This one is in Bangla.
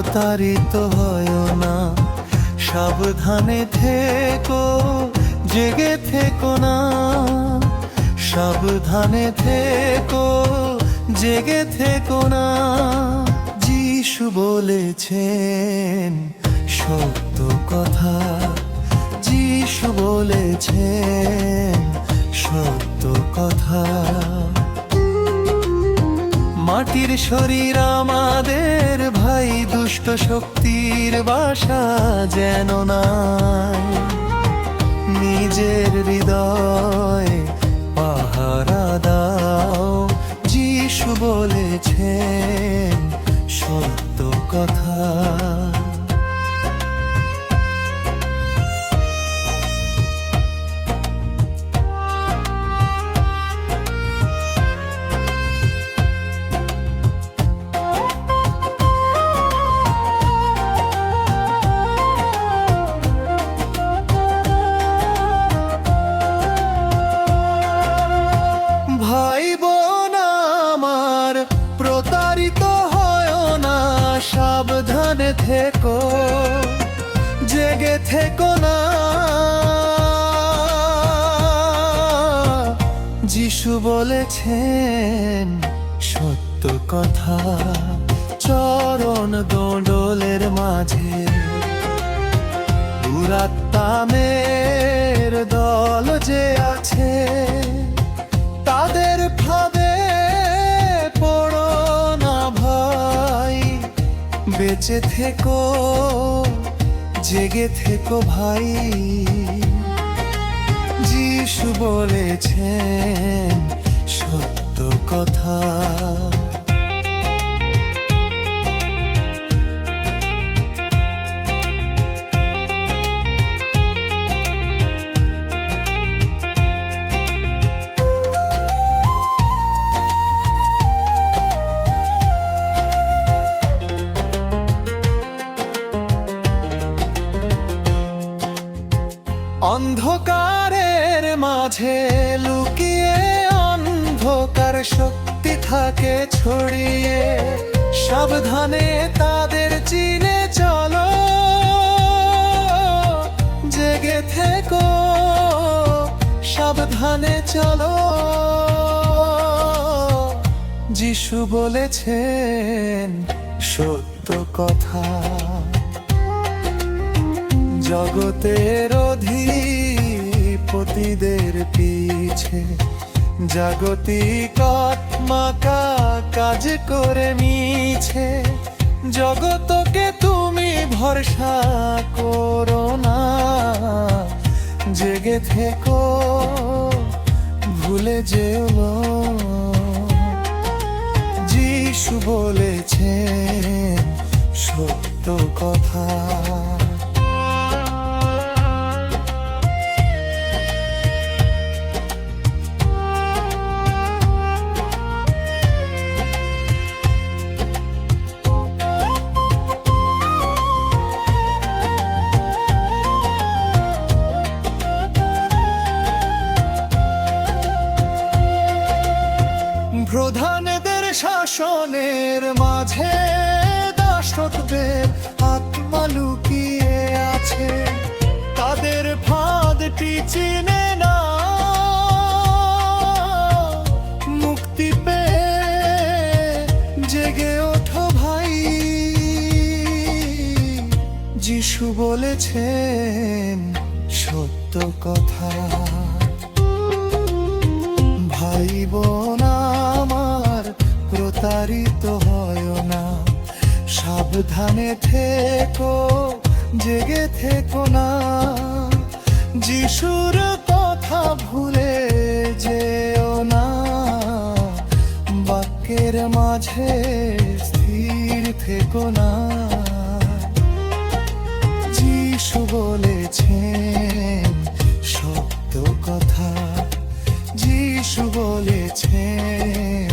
প্রতারিত হয় না। সাবধানে থেকো, জেগে থেকো না। সাবধানে থেকো, জেগে থেকো না। যিশু বলেছেন সত্য কথা, যিশু বলেছেন সত্য কথা। মাটির শরীর আমাদের ভাই, দুষ্ট শক্তির বাসা যেন নাই। নিজের হৃদয় পাহারা দাও, যিশু বলেছেন সত্য কথা। ভাই বোন আমার, প্রতারিত হয় না। সাবধানে থেকো, জেগে থেকো না। যিশু বলেছেন সত্য কথা। চরণ দোলের মাঝে দুরাত্মামের দল যে আছে, তাদের ফাঁদে পড়ো না ভাই। বেঁচে থেকো, জেগে থেকো ভাই। যিশু বলেছেন সত্য কথা। অন্ধকারের মাঝে লুকিয়ে অন্ধকার শক্তি থাকে ছড়িয়ে। সাবধানে তাদের চিনে চলো, জেগে থেকো, সাবধানে চলো। যিশু বলেছেন সত্য কথা। জগতের অধিপতিদের পিছে জাগতিক আত্মাকা কাজ করে মিছে। জগতকে তুমি ভরসা করো না, জেগে থেকো, ভুলে যেও না। যিশু বলেছেন সত্য কথা। প্রধানদের শাসনের মাঝে দাসত্বের আত্মা লুকিয়ে আছে। তাদের ফাঁদটি চিনে না, মুক্তি পেয়ে জেগে ওঠো ভাই। যিশু বলেছেন সত্য কথা। ভাই বোন আমার, প্রতারিত হয় না। সাবধানে থেকো, জেগে থেকো না। যিশুর কথা ভুলে যেও না। বাক্যের মাঝে স্থির থেকো না। যিশু বলেছেন সত্য কথা। যিশু বলেছেন